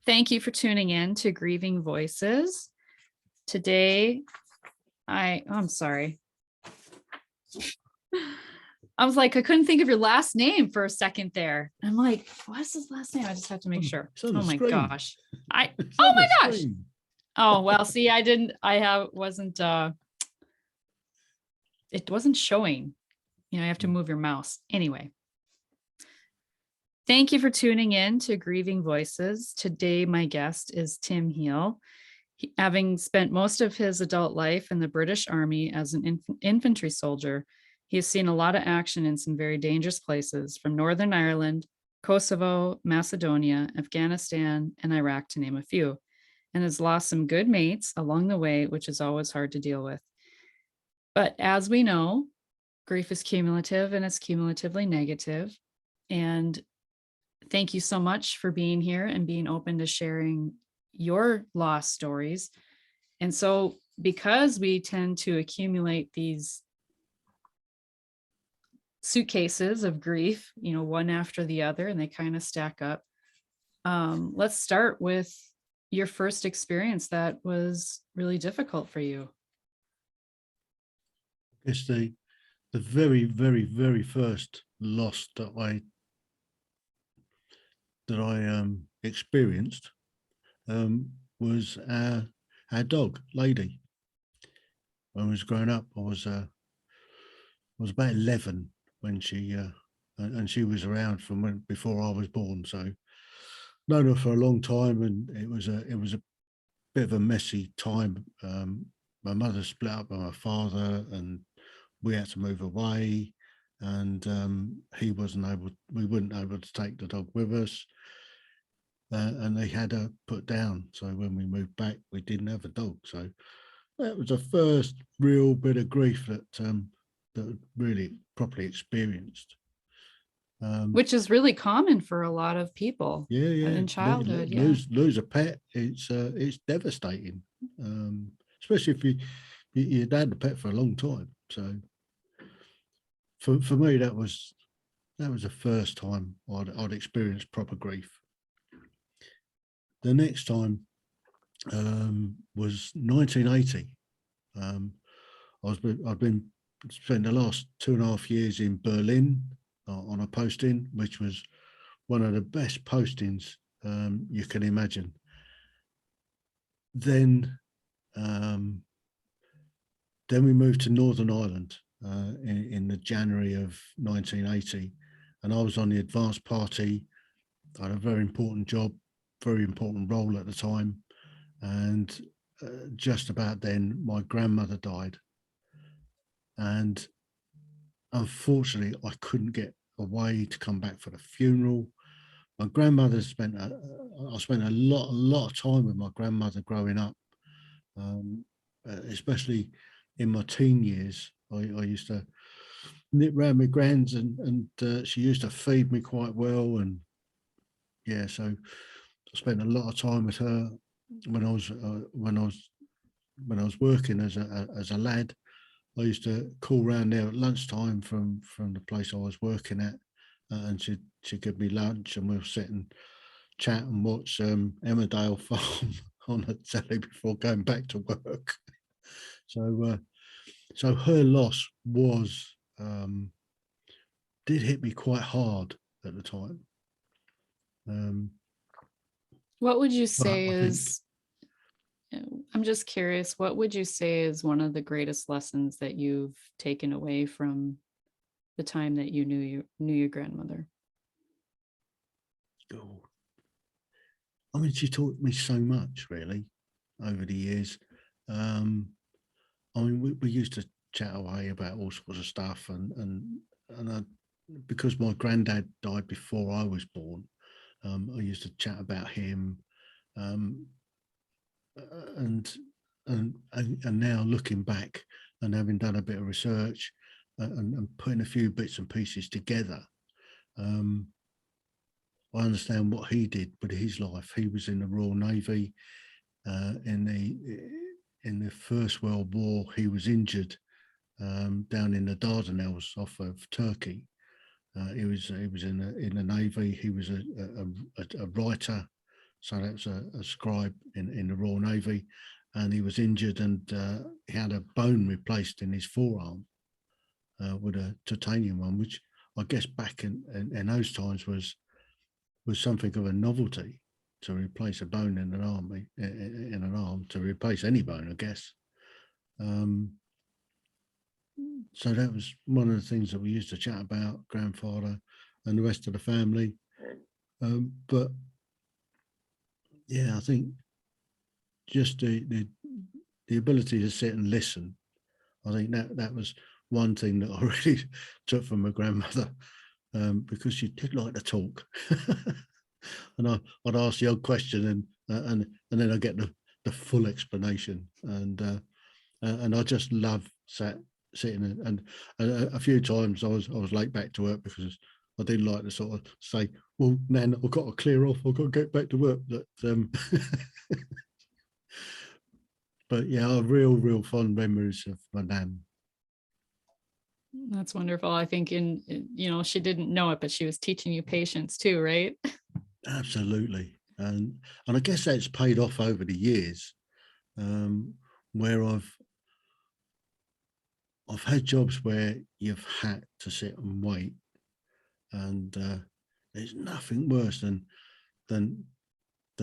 Thank you for tuning in to Grieving Voices. Today, I'm sorry. I was like, I couldn't think of your last name for a second there. I'm like, what's his last name? I just have to make sure. Oh my gosh. Oh my gosh. Screen. Oh, well, see, it wasn't showing. You have to move your mouse. Anyway. Thank you for tuning in to Grieving Voices. Today, my guest is Tim Heale. Having spent most of his adult life in the British Army as an infantry soldier, he has seen a lot of action in some very dangerous places, from Northern Ireland, Kosovo, Macedonia, Afghanistan, and Iraq, to name a few, and has lost some good mates along the way, which is always hard to deal with. But as we know, grief is cumulative and it's cumulatively negative. And thank you so much for being here and being open to sharing your loss stories. And so, because we tend to accumulate these suitcases of grief, one after the other, and they kind of stack up, let's start with your first experience that was really difficult for you. I guess the very, very, very first loss that I experienced was our dog, Lady. When I was growing up, I was about 11 when she and she was around from before I was born. So known her for a long time, and it was a bit of a messy time. My mother split up with my father, and we had to move away. And we weren't able to take the dog with us. And they had her put down. So when we moved back, we didn't have a dog. So that was the first real bit of grief that really properly experienced. Which is really common for a lot of people. Yeah. In childhood, lose a pet. It's devastating, especially if you'd had the pet for a long time. So for me, that was the first time I'd experienced proper grief. The next time was 1980. I'd been spent the last 2.5 years in Berlin on a posting, which was one of the best postings you can imagine. Then we moved to Northern Ireland in the January of 1980, and I was on the advanced party. I had a very important job, very important role at the time, and just about then my grandmother died, and unfortunately I couldn't get away to come back for the funeral. My grandmother I spent a lot of time with my grandmother growing up, especially in my teen years. I used to nip round my grands, and she used to feed me quite well, and yeah, so I spent a lot of time with her when I was working as a lad. I used to call round there at lunchtime from the place I was working at, and she'd give me lunch, and we'll sit and chat and watch Emmerdale Farm on the telly before going back to work. So her loss did hit me quite hard at the time. What would you say is, I'm just curious, what would you say is one of the greatest lessons that you've taken away from the time that you knew your grandmother? Oh, I mean, she taught me so much, really, over the years. I mean, we used to chat away about all sorts of stuff, and because my granddad died before I was born, I used to chat about him, and now looking back and having done a bit of research and putting a few bits and pieces together, I understand what he did with his life. He was in the Royal Navy. In the First World War, he was injured down in the Dardanelles off of Turkey. He was in the Navy. He was a writer So that was a scribe in the Royal Navy, and he was injured, and he had a bone replaced in his forearm with a titanium one, which I guess back in those times was something of a novelty, to replace a bone in an arm, to replace any bone, I guess. So that was one of the things that we used to chat about, grandfather and the rest of the family. But yeah, I think just the ability to sit and listen, I think that was one thing that I really took from my grandmother, because she did like to talk. And I'd ask the odd question, and then I get the full explanation, and I just love sitting, and a few times I was late back to work because I didn't like to sort of say, well, Nan, I've got to clear off, I've got to get back to work. But yeah, I have real fond memories of my Nan. That's wonderful. I think she didn't know it, but she was teaching you patience too, right? Absolutely. And I guess that's paid off over the years, where I've had jobs where you've had to sit and wait, and there's nothing worse than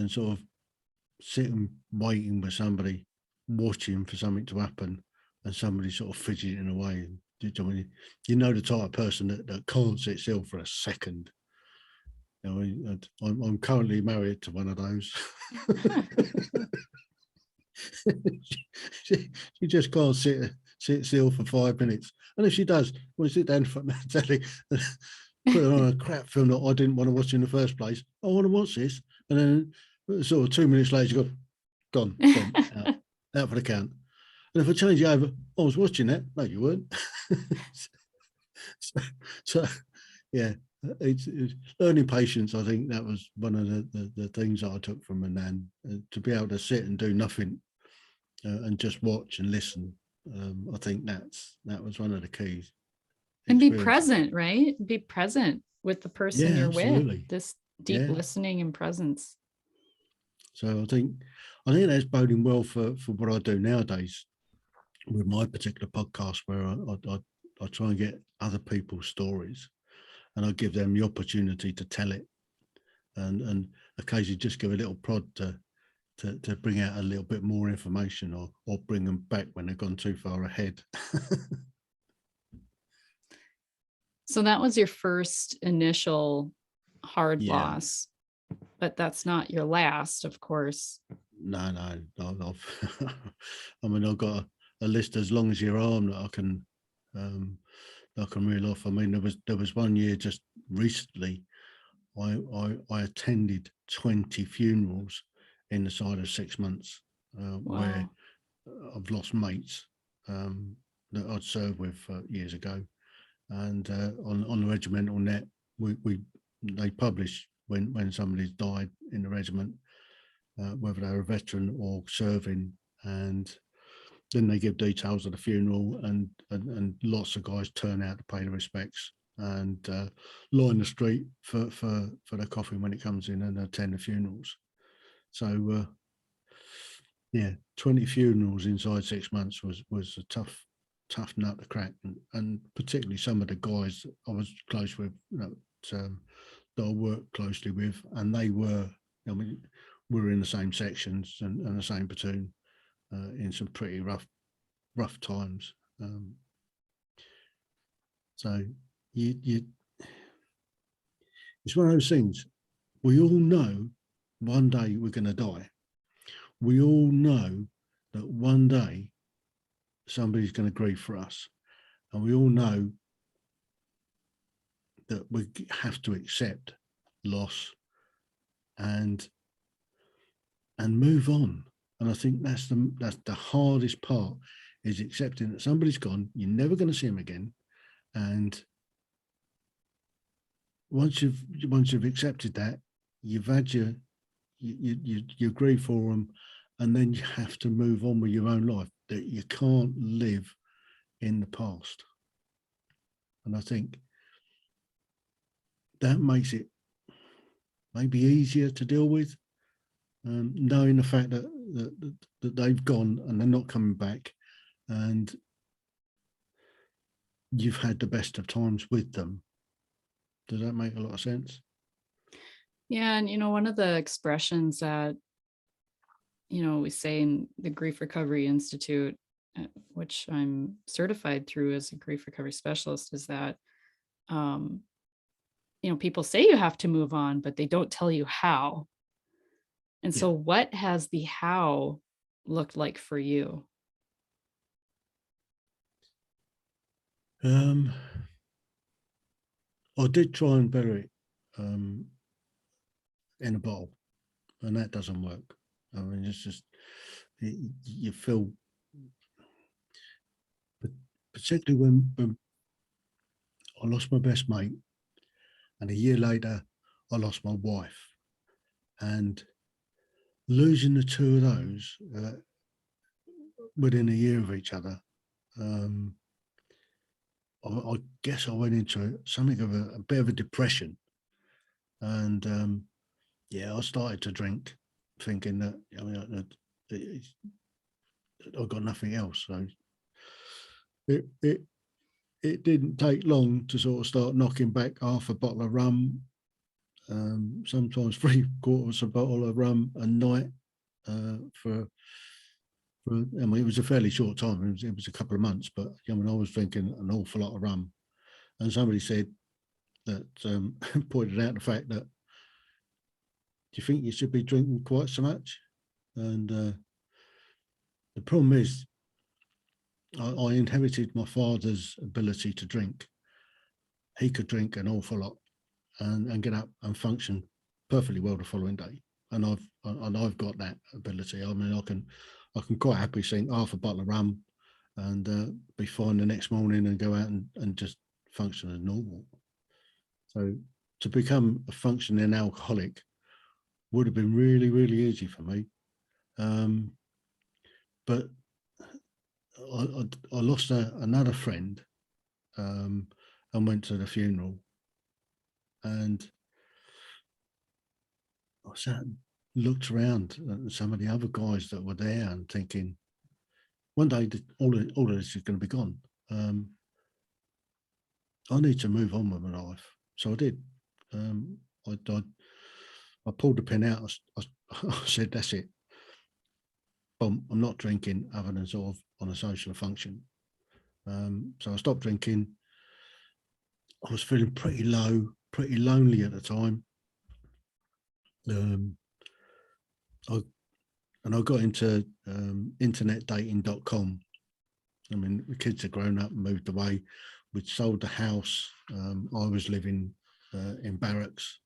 sort of sitting waiting with somebody, watching for something to happen, and somebody sort of fidgeting away. And you know the type of person that can't sit still for a second. I'm currently married to one of those. she just can't sit still for 5 minutes, and if she does, when she sit down in front of the telly, put it on a crap film that I didn't want to watch in the first place. I want to watch this, and then sort of 2 minutes later, you go, gone, out for the count. And if I change it over, I was watching that. No, you weren't. so yeah, it's learning patience. I think that was one of the things that I took from my nan, to be able to sit and do nothing, and just watch and listen. I think that was one of the keys. And be present, right? Be present with the person you're absolutely. with. This deep listening and presence. So I think that's boding well for what I do nowadays with my particular podcast, where I try and get other people's stories, and I give them the opportunity to tell it, and occasionally just give a little prod to bring out a little bit more information, or bring them back when they've gone too far ahead. So that was your first initial hard loss, but that's not your last, of course. No. I mean, I've got a list as long as your arm that I can reel off. I mean, there was one year just recently, I attended 20 funerals in the side of 6 months, where I've lost mates that I'd served with years ago. And on the regimental net, they publish when somebody's died in the regiment, whether they're a veteran or serving, and then they give details of the funeral, and lots of guys turn out to pay the respects and line the street for the coffin when it comes in, and attend the funerals. So 20 funerals inside 6 months was a tough nut to crack, and particularly some of the guys I was close with, that I worked closely with, and they were, we were in the same sections and the same platoon, in some pretty rough times. So it's one of those things. We all know one day we're going to die. We all know that one day somebody's going to grieve for us, and we all know that we have to accept loss and move on. And I think that's the hardest part, is accepting that somebody's gone. You're never going to see them again, and once you've accepted that, you've had your grief for them, and then you have to move on with your own life. That you can't live in the past. And I think that makes it maybe easier to deal with, knowing the fact that they've gone and they're not coming back, and you've had the best of times with them. Does that make a lot of sense? Yeah, and one of the expressions that we say in the Grief Recovery Institute, which I'm certified through as a grief recovery specialist, is that um, people say you have to move on, but they don't tell you how. And Yeah. so, what has the how looked like for you? I did try and bury it in a bottle, and that doesn't work. I mean, it's just you feel, particularly when I lost my best mate, and a year later I lost my wife, and losing the two of those within a year of each other. I guess I went into something of a bit of a depression, and yeah, I started to drink, thinking that I've got nothing else. So it, it it didn't take long to sort of start knocking back half a bottle of rum, sometimes 3/4 a bottle of rum a night for. I mean, it was a fairly short time. It was a couple of months, but I was drinking an awful lot of rum. And somebody said that pointed out the fact that, do you think you should be drinking quite so much? And the problem is, I inherited my father's ability to drink. He could drink an awful lot and get up and function perfectly well the following day. And I've got that ability. I mean, I can quite happily sink half a bottle of rum and be fine the next morning and go out and just function as normal. So to become a functioning alcoholic would have been really, really easy for me. But I lost another friend and went to the funeral, and I sat and looked around at some of the other guys that were there and thinking, one day all of this is going to be gone. I need to move on with my life. So I did. I pulled the pin out. I said, that's it. I'm not drinking other than sort of on a social function. So I stopped drinking. I was feeling pretty low, pretty lonely at the time. I got into internetdating.com. I mean, the kids had grown up and moved away. We'd sold the house. I was living in barracks.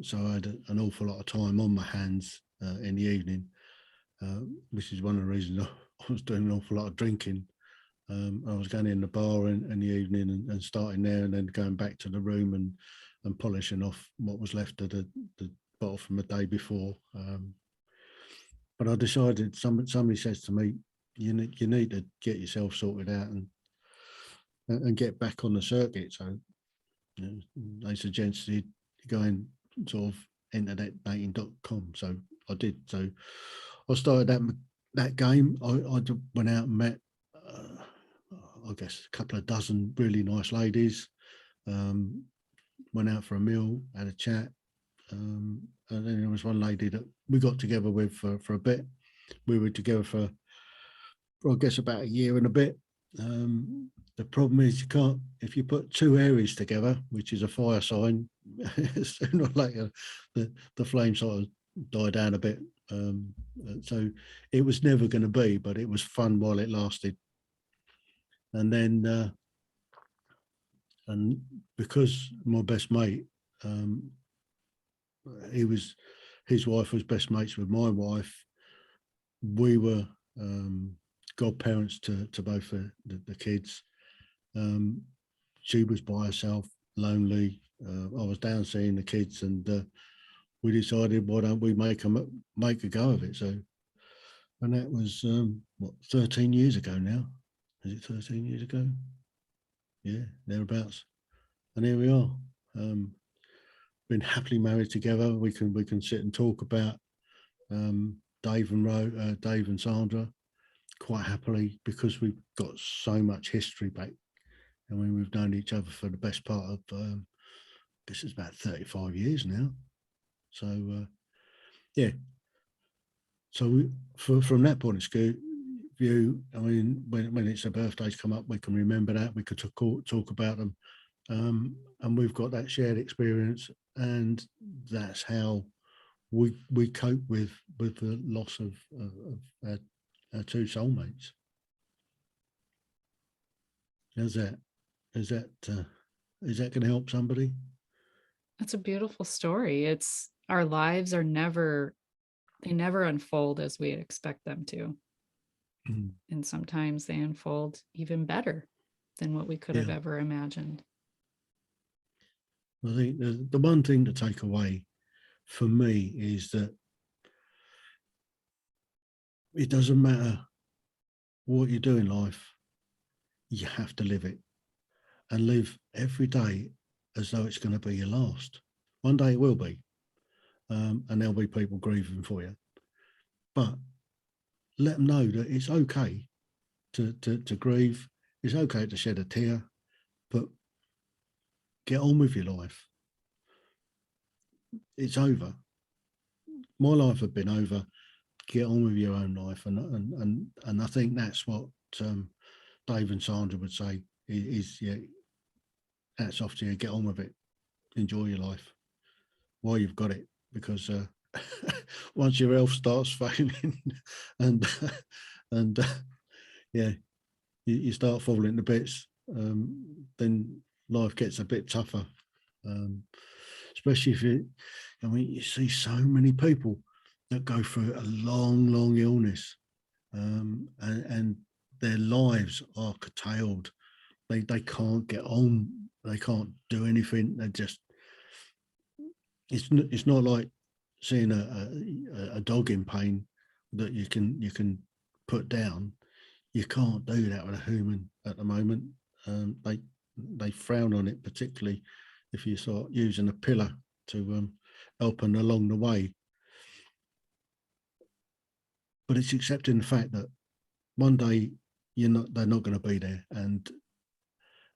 So I had an awful lot of time on my hands in the evening, which is one of the reasons I was doing an awful lot of drinking. I was going in the bar in the evening and starting there, and then going back to the room and polishing off what was left of the bottle from the day before. But I decided, somebody says to me, you need to get yourself sorted out and get back on the circuit. So they suggested going sort of internetdating.com. So I did. So I started that game. I went out and met, I guess, a couple of dozen really nice ladies. Went out for a meal, had a chat. And then there was one lady that we got together with for a bit. We were together for I guess about a year and a bit. The problem is, you can't, if you put two Aries together, which is a fire sign, sooner or later the flame sort of die down a bit. So it was never going to be, but it was fun while it lasted. And then and because my best mate, his wife was best mates with my wife, we were godparents to both the kids. She was by herself, lonely. I was down seeing the kids, and we decided, why don't we make a go of it? So, and that was 13 years ago now. Is it 13 years ago? Yeah, thereabouts. And here we are. Been happily married together. We can sit and talk about Dave and Sandra, quite happily, because we've got so much history back. I mean, we've known each other for the best part of, this is about 35 years now. So, yeah. So from that point of view, I mean, when it's a birthdays come up, we can remember that. We could talk about them, and we've got that shared experience, and that's how we cope with the loss of our two soulmates. How's that? Is that going to help somebody? That's a beautiful story. It's our lives are never, they never unfold as we expect them to. And sometimes they unfold even better than what we could have Yeah. ever imagined. I think the one thing to take away for me is that it doesn't matter what you do in life, you have to live it, and live every day as though it's going to be your last. One day it will be, and there'll be people grieving for you. But let them know that it's okay to grieve. It's okay to shed a tear, but get on with your life. It's over. My life had been over. Get on with your own life, and I think that's what Dave and Sandra would say is yeah, hats off to you. Get on with it. Enjoy your life while you've got it, because once your health starts failing and and yeah, you start falling to bits, then life gets a bit tougher. Especially if you see so many people that go through a long illness, and their lives are curtailed. They can't get on. They can't do anything. They just, it's not like seeing a dog in pain that you can put down. You can't do that with a human at the moment. They frown on it, particularly if you start using a pillar to help them along the way. But it's accepting the fact that one day they're not going to be there, and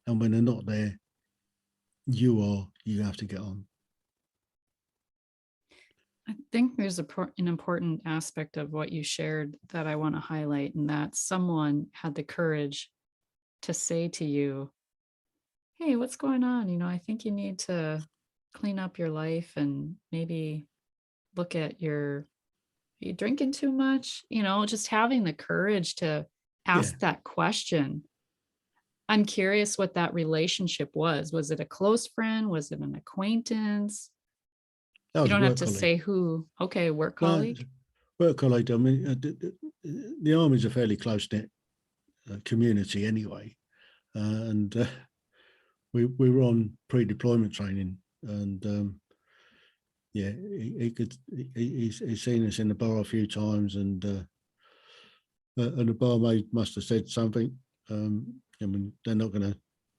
when they're not there, you have to get on. I think there's an important aspect of what you shared that I want to highlight, and that someone had the courage to say to you, hey, what's going on? I think you need to clean up your life and maybe look at are you drinking too much? Just having the courage to Yeah. ask that question. I'm curious what that relationship was. Was it a close friend? Was it an acquaintance? That You was a don't have work to colleague. say who. Okay, work No, colleague. work colleague. I mean, the army's a fairly close knit community anyway, and we were on pre-deployment training, and yeah, he's seen us in the bar a few times, and the barmaid must have said something. I mean, they're not going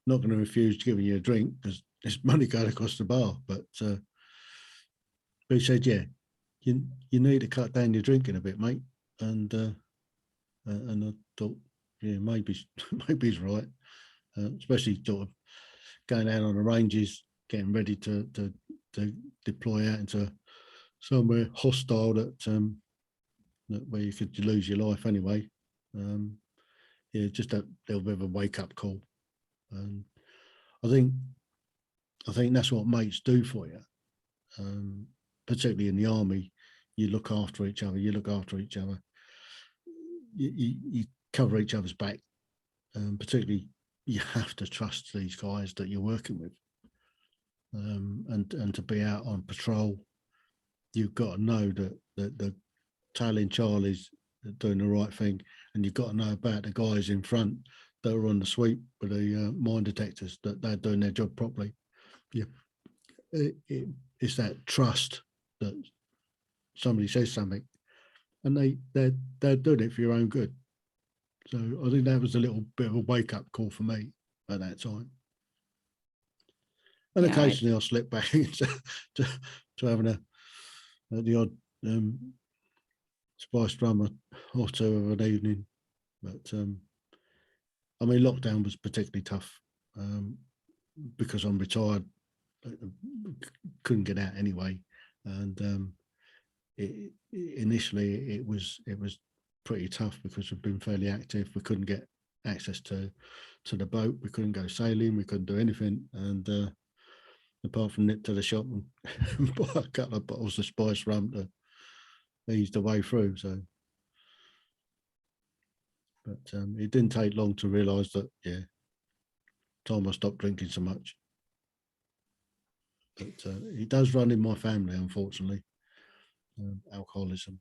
to refuse giving you a drink because there's money going across the bar, but he said, yeah, you need to cut down your drinking a bit, mate, and I thought, yeah, maybe he's right, especially sort of going out on the ranges, getting ready to deploy out into somewhere hostile that where you could lose your life anyway. Yeah, just a little bit of a wake up call, and I think that's what mates do for you, particularly in the army. You look after each other. You cover each other's back. Particularly, you have to trust these guys that you're working with, and to be out on patrol, you've got to know that the tailing Charlie's doing the right thing, and you've got to know about the guys in front that are on the sweep with the mine detectors, that they're doing their job properly. Yeah, it's that trust that somebody says something, and they're doing it for your own good. So I think that was a little bit of a wake up call for me at that time. And Yeah, occasionally I'll slip back into to having the odd spiced rum or two of an evening. But I mean, lockdown was particularly tough because I'm retired. Couldn't get out anyway, and initially it was pretty tough because we've been fairly active. We couldn't get access to the boat. We couldn't go sailing. We couldn't do anything, and apart from nip to the shop and buy a couple of bottles of spiced rum to ease the way through. So, but it didn't take long to realise that time I stopped drinking so much. But it does run in my family, unfortunately, alcoholism.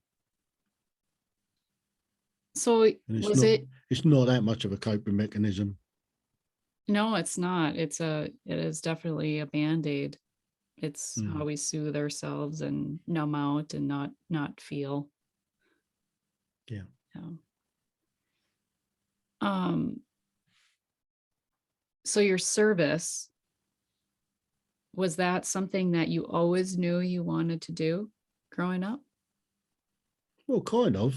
So And was it? It's not that much of a coping mechanism. No, it's not. It is definitely a Band-Aid. It's how Mm. we soothe ourselves and numb out and not feel. Yeah. Yeah. So your service, was that something that you always knew you wanted to do growing up? Well, kind of.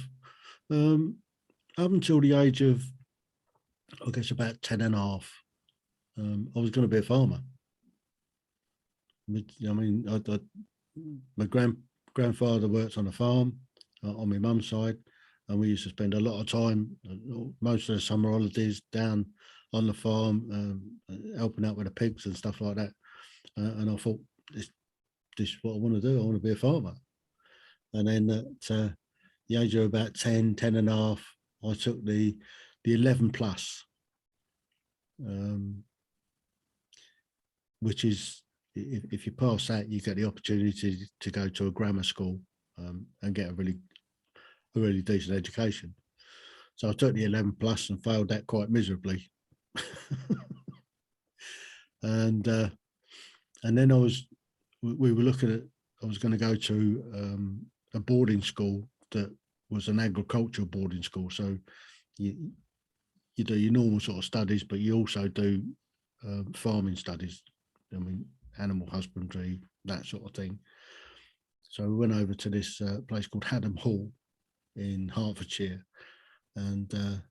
Up until the age of, I guess, about 10 and a half, I was going to be a farmer. I mean, my grandfather worked on a farm on my mum's side, and we used to spend a lot of time, most of the summer holidays, down on the farm, helping out with the pigs and stuff like that. And I thought, this is what I want to do. I want to be a farmer. And then at the age of about 10 and a half, I took the 11 plus, which is, if you pass that, you get the opportunity to go to a grammar school and get a really decent education. So I took the 11 plus and failed that quite miserably. and then we were looking at, I was going to go to a boarding school that was an agricultural boarding school. So you do your normal sort of studies, but you also do farming studies. I mean, animal husbandry, that sort of thing. So we went over to this place called Heale in Hertfordshire, and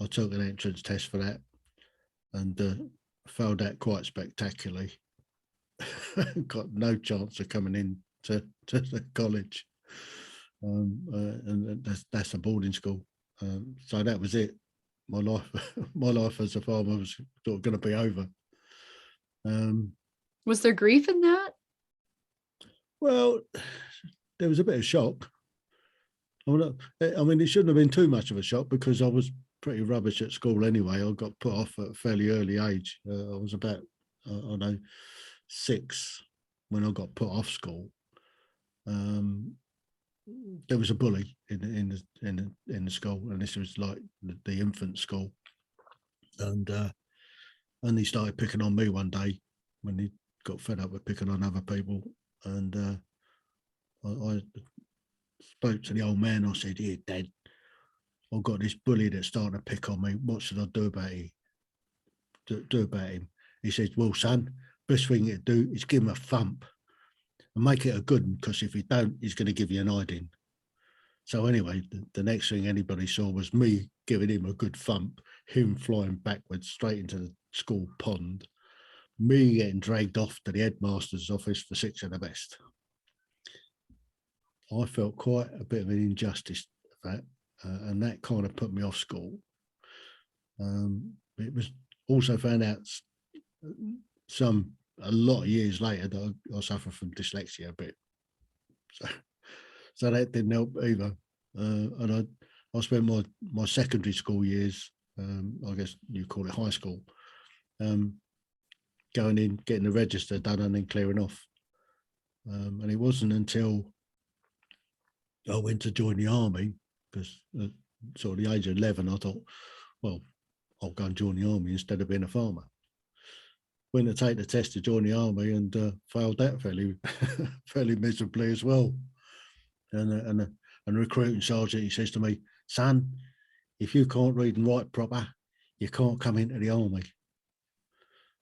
I took an entrance test for that and failed that quite spectacularly. Got no chance of coming in to the college, and that's a boarding school. So that was it. My life as a farmer was sort of going to be over. Was there grief in that? Well, there was a bit of shock. I mean, it shouldn't have been too much of a shock because I was pretty rubbish at school anyway. I got put off at a fairly early age. I was about, I don't know, 6 when I got put off school. There was a bully in the school, and this was like the infant school, and he started picking on me one day when he got fed up with picking on other people, and I spoke to the old man. I said, "Here, Dad, I've got this bully that's starting to pick on me. What should I do about him?" He says, "Well, son, best thing to do is give him a thump and make it a good one, because if you don't, he's going to give you an hiding." So anyway, the next thing anybody saw was me giving him a good thump, him flying backwards straight into the school pond, me getting dragged off to the headmaster's office for 6 of the best. I felt quite a bit of an injustice of that, and that kind of put me off school. It was also found out a lot of years later that I suffer from dyslexia a bit, so that didn't help either. And I spent my secondary school years, I guess you call it high school, going in, getting the register done, and then clearing off. And it wasn't until I went to join the army, because at sort of the age of 11, I thought, well, I'll go and join the army instead of being a farmer. Went to take the test to join the army and failed that fairly miserably as well. And the recruiting sergeant, he says to me, "Son, if you can't read and write proper, you can't come into the army."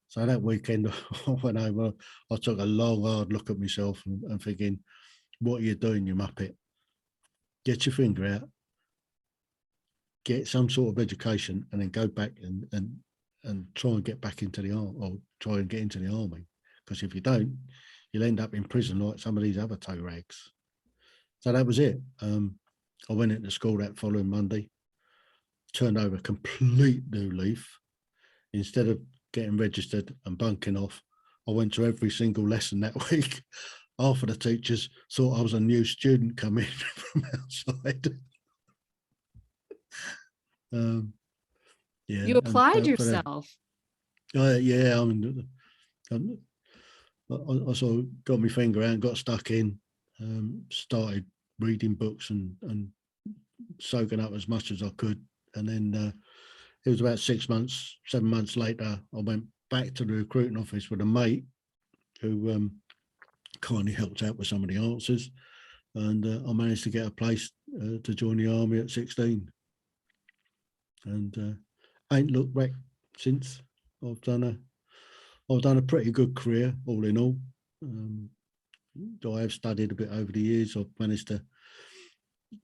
So that weekend, I went over, I took a long, hard look at myself and thinking, what are you doing, you muppet? get your finger out, get some sort of education, and then go back and try and get back into the army, or try and get into the army. Because if you don't, you'll end up in prison like some of these other toe rags. So that was it. I went into school that following Monday, turned over a complete new leaf. Instead of getting registered and bunking off, I went to every single lesson that week. Half of the teachers thought I was a new student coming from outside. Yeah, You and applied for that, yourself. yeah, I mean, I sort of got my finger out, got stuck in, started reading books and soaking up as much as I could, and then it was about 6 months, 7 months later, I went back to the recruiting office with a mate who kindly helped out with some of the answers, and I managed to get a place to join the army at 16, and ain't looked back since. I've done a pretty good career, all in all. I have studied a bit over the years. I've managed to,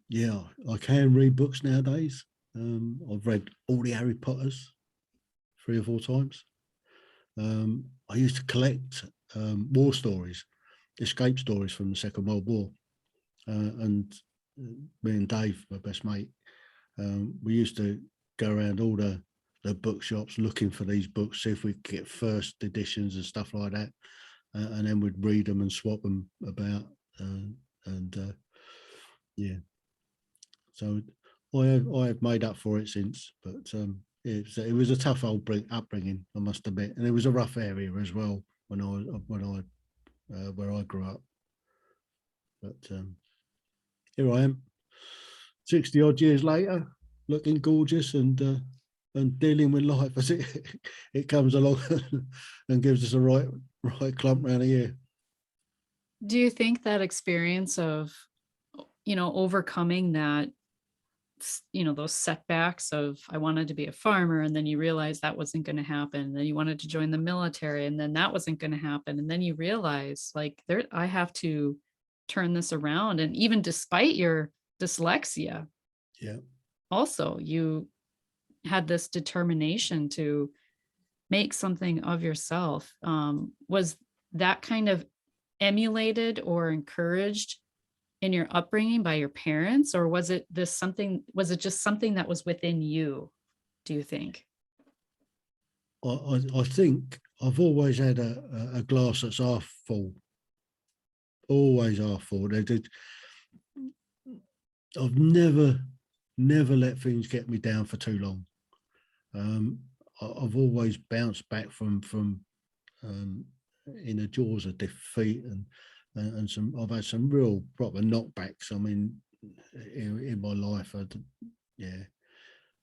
yeah, I can read books nowadays. I've read all the Harry Potters 3 or 4 times. I used to collect war stories, escape stories from the Second World War. And me and Dave, my best mate, we used to go around all the bookshops looking for these books, see if we could get first editions and stuff like that. And then we'd read them and swap them about. Yeah. So I have made up for it since, but it was a tough old upbringing, I must admit, and it was a rough area as well where I grew up. But here I am, 60 odd years later, looking gorgeous and dealing with life as it comes along and gives us a right clump around the ear. Do you think that experience of, overcoming that, those setbacks of, I wanted to be a farmer, and then you realize that wasn't going to happen, and then you wanted to join the military, and then that wasn't going to happen, and then you realize, like, I have to turn this around, and even despite your dyslexia, Yeah. also you had this determination to make something of yourself. Was that kind of emulated or encouraged in your upbringing by your parents, or was it just something that was within you, do you think? I think I've always had a glass that's half full, always half full. I've never let things get me down for too long. I've always bounced back from in the jaws of defeat, and I've had some real proper knockbacks. I mean, in my life,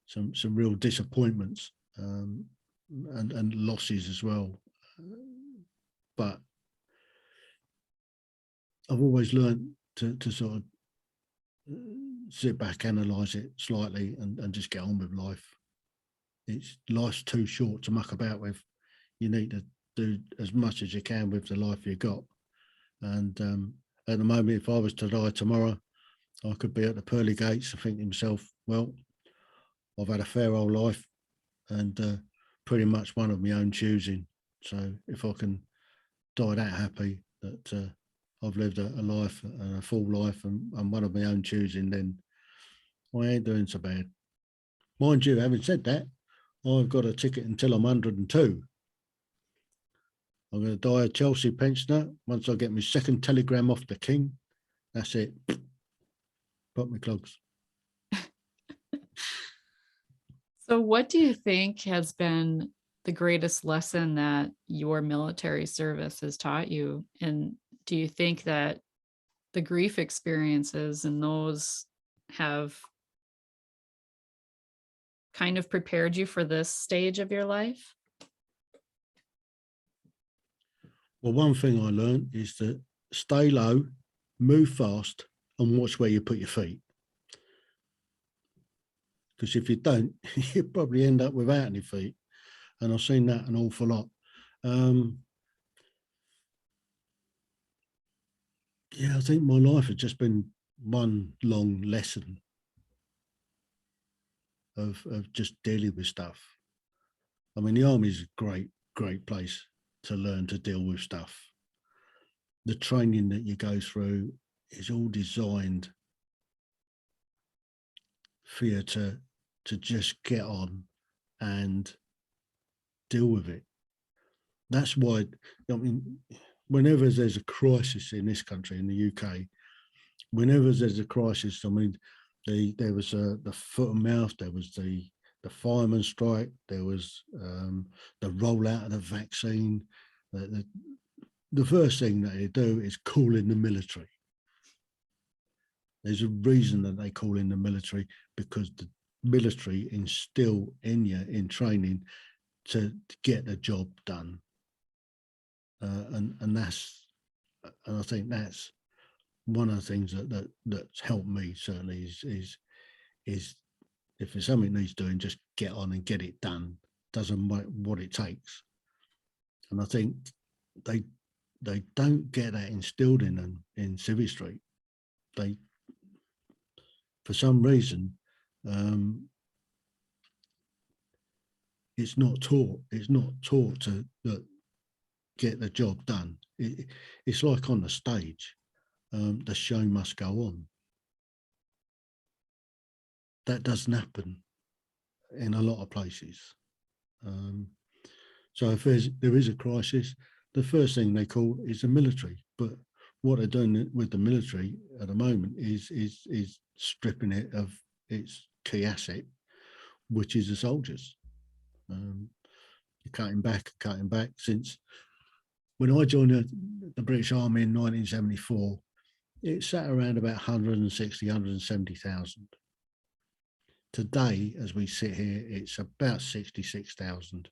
some real disappointments, and losses as well. But I've always learned to sort of sit back, analyse it slightly, and just get on with life. Life's too short to muck about with. You need to do as much as you can with the life you've got. And at the moment, if I was to die tomorrow, I could be at the pearly gates and think to myself, well, I've had a fair old life, and pretty much one of my own choosing. So if I can die that happy that I've lived a life, a full life, and one of my own choosing, then I ain't doing so bad. Mind you, having said that, I've got a ticket until I'm 102. I'm going to die a Chelsea pensioner once I get my second telegram off the King. That's it. Pop my clogs. So what do you think has been the greatest lesson that your military service has taught you? And do you think that the grief experiences and those have kind of prepared you for this stage of your life? Well, one thing I learned is to stay low, move fast, and watch where you put your feet. Because if you don't, you probably end up without any feet. And I've seen that an awful lot. Yeah, I think my life has just been one long lesson of just dealing with stuff. I mean, the army is a great place to learn to deal with stuff. The training that you go through is all designed for you to just get on and deal with it. That's why, I mean, whenever there's a crisis in this country, in the UK, whenever there's a crisis, I mean, there was the foot and mouth, there was the fireman strike, there was the rollout of the vaccine. The first thing that they do is call in the military. There's a reason that they call in the military, because the military instill in you in training to get the job done. And I think that's one of the things that's helped me certainly is if there's something needs doing, just get on and get it done. Doesn't matter what it takes. And I think they don't get that instilled in them in Civvy Street. They, for some reason, it's not taught. It's not taught to get the job done. It's like on the stage, the show must go on. That doesn't happen in a lot of places. So if there is a crisis, the first thing they call is the military. But what they're doing with the military at the moment is stripping it of its key asset, which is the soldiers. Cutting back since when I joined the British Army in 1974, it sat around about 160, 170,000. Today, as we sit here, it's about 66,000.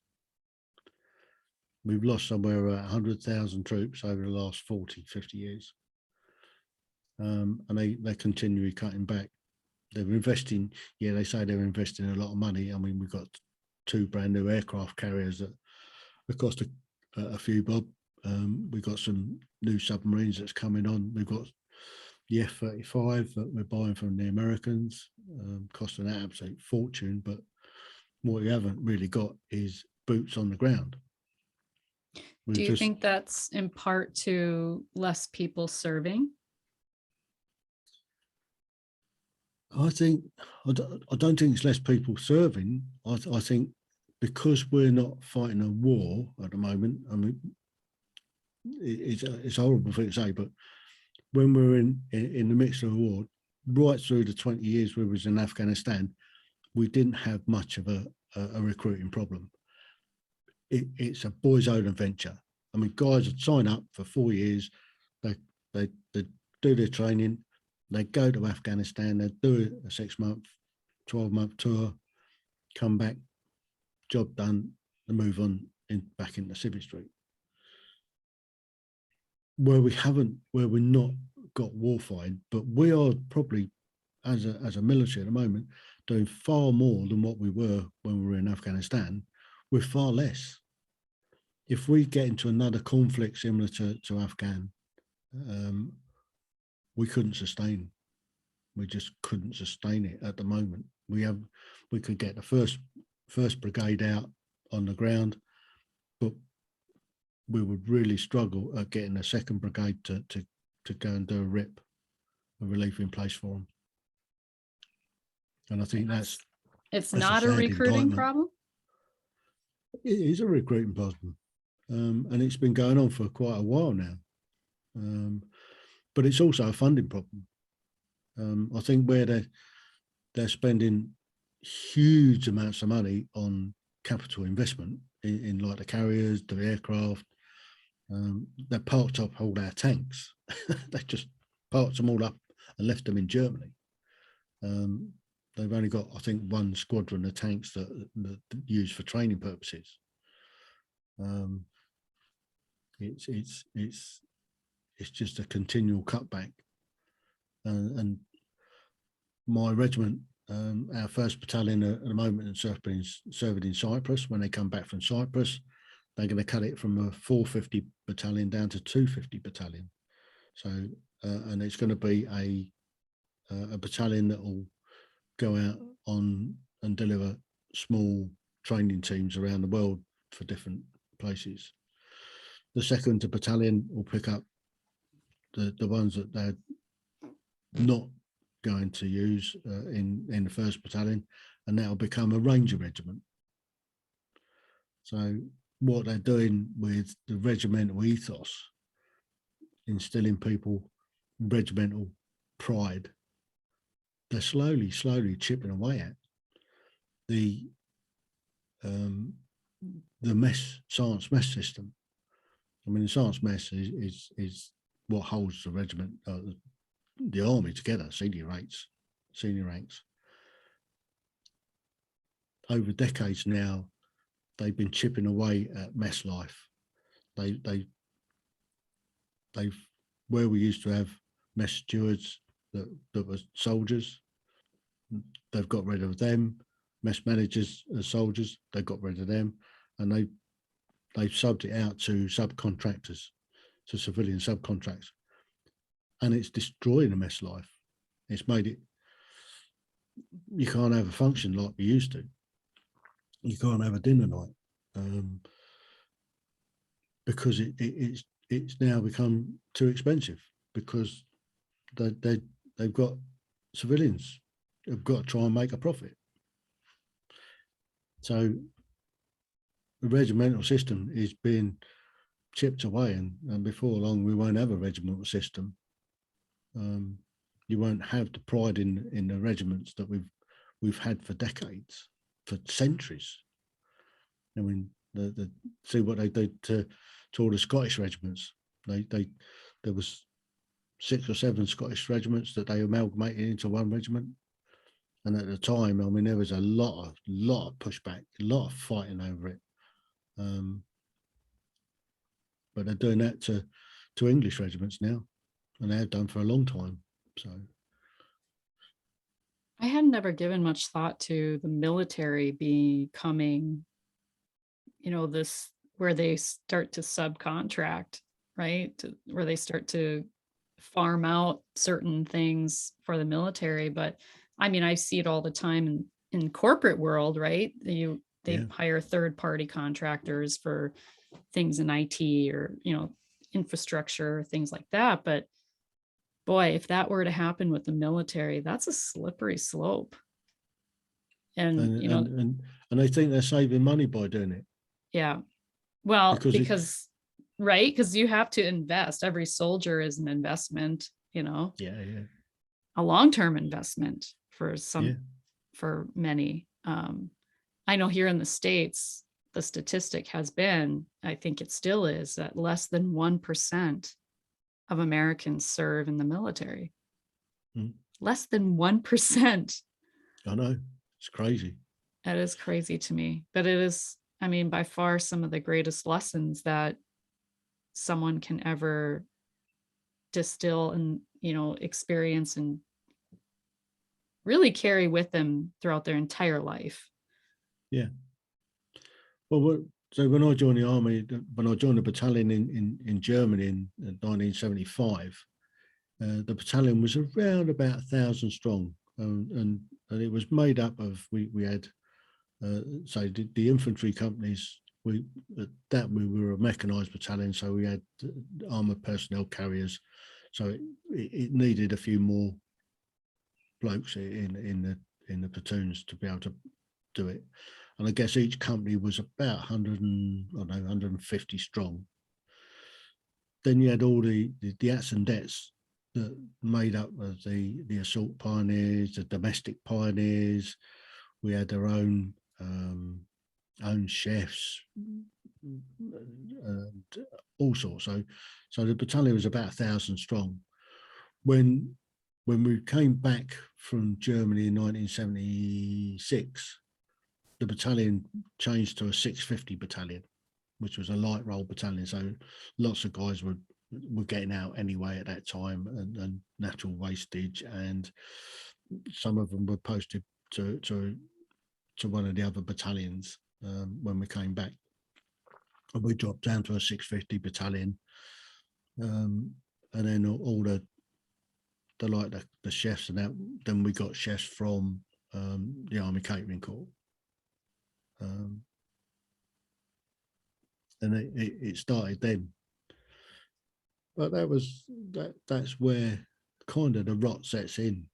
We've lost somewhere around 100,000 troops over the last 40, 50 years. And they're continually cutting back. They're investing, they say they're investing a lot of money. I mean, we've got 2 brand new aircraft carriers that cost a few bob. We've got some new submarines that's coming on. We've got the F-35 that we're buying from the Americans, costing an absolute fortune. But what we haven't really got is boots on the ground. Do you think that's in part to less people serving? I don't think it's less people serving. I think because we're not fighting a war at the moment, I mean, it's a horrible thing to say, but when we're in the midst of a war, right through the 20 years we was in Afghanistan, we didn't have much of a recruiting problem. It's a boys' own adventure. I mean, guys would sign up for 4 years, they do their training, they go to Afghanistan, they do a 6-month, 12-month tour, come back, job done, and move on back into Civvy Street. Where we're not got warfighting, but we are probably, as a military at the moment, doing far more than what we were when we were in Afghanistan, with far less. If we get into another conflict similar to Afghan, we couldn't sustain. We just couldn't sustain it at the moment. We could get the first brigade out on the ground, but we would really struggle at getting a second brigade to go and do a relief in place for them. And I think it's not a recruiting problem. It is a recruiting problem, and it's been going on for quite a while now. But it's also a funding problem. I think where they're spending huge amounts of money on capital investment in like the carriers, the aircraft. They parked up all our tanks. They just parked them all up and left them in Germany. They've only got, I think, 1 squadron of tanks that used for training purposes. It's just a continual cutback. And my regiment, our 1st battalion at the moment, is serving in Cyprus. When they come back from Cyprus, they're going to cut it from a 450 battalion down to 250 battalion. So, and it's going to be a battalion that will go out on and deliver small training teams around the world for different places. The second battalion will pick up the ones that they're not going to use in the first battalion, and that will become a ranger regiment. So what they're doing with the regimental ethos, instilling people regimental pride, they're slowly chipping away at the science mess system. I mean, the science mess is what holds the regiment, the army together, senior ranks. Over decades now, they've been chipping away at mess life. They've where we used to have mess stewards that were soldiers, they've got rid of them. Mess managers as soldiers, they got rid of them, and they've subbed it out to subcontractors, to civilian subcontracts, and it's destroying the mess life. It's made it, you can't have a function like we used to. You can't have a dinner night because it's now become too expensive, because they've got civilians who've got to try and make a profit. So the regimental system is being chipped away, and before long we won't have a regimental system. You won't have the pride in the regiments that we've had for decades, for centuries. I mean, see what they did to all the Scottish regiments. There was 6 or 7 Scottish regiments that they amalgamated into one regiment. And at the time, I mean, there was a lot of pushback, a lot of fighting over it. But they're doing that to English regiments now, and they have done for a long time. So I had never given much thought to the military becoming, this where they start to subcontract, right? Where they start to farm out certain things for the military. But I mean, I see it all the time in corporate world, right? They hire third-party contractors for things in IT or, infrastructure, things like that. But boy, if that were to happen with the military, that's a slippery slope. And they think they're saving money by doing it. Yeah. Well, because right, because you have to invest. Every soldier is an investment, Yeah. A long-term investment for for many. I know here in the States, the statistic has been, I think it still is, that less than 1% of Americans serve in the military. Less than 1%. I know, it's crazy. That is crazy to me, but it is, I mean, by far some of the greatest lessons that someone can ever distill and, experience and really carry with them throughout their entire life. Yeah. Well, so when I joined the army, when I joined the battalion in Germany in 1975, the battalion was around about 1,000 strong, and it was made up of, we had, so the infantry companies, we were a mechanized battalion, so we had armored personnel carriers, so it needed a few more blokes in the platoons to be able to do it. And I guess each company was about 150 strong. Then you had all the ats and dets that made up of the assault pioneers, the domestic pioneers. We had their own chefs, and all sorts. So the battalion was about 1,000 strong. When we came back from Germany in 1976, the battalion changed to a 650 battalion, which was a light roll battalion. So lots of guys were getting out anyway at that time, and natural wastage, and some of them were posted to one of the other battalions when we came back. And we dropped down to a 650 battalion, and then all the the chefs and that. Then we got chefs from the Army Catering Corps. And it started then. But that's where kind of the rot sets in,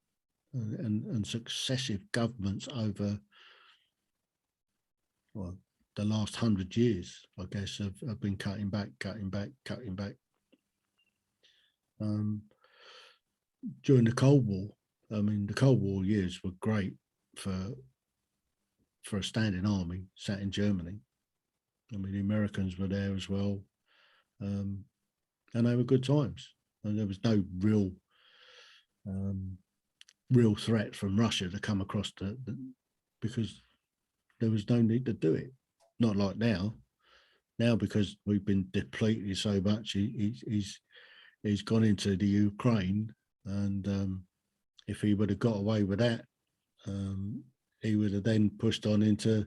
and successive governments over, well, the last 100 years, I guess, have been cutting back. During the Cold War, I mean, the Cold War years were great for a standing army sat in Germany. I mean, the Americans were there as well, and they were good times. And there was no real threat from Russia to come across because there was no need to do it. Not like now. Now, because we've been depleted so much, he's gone into the Ukraine, and if he would have got away with that, he would have then pushed on into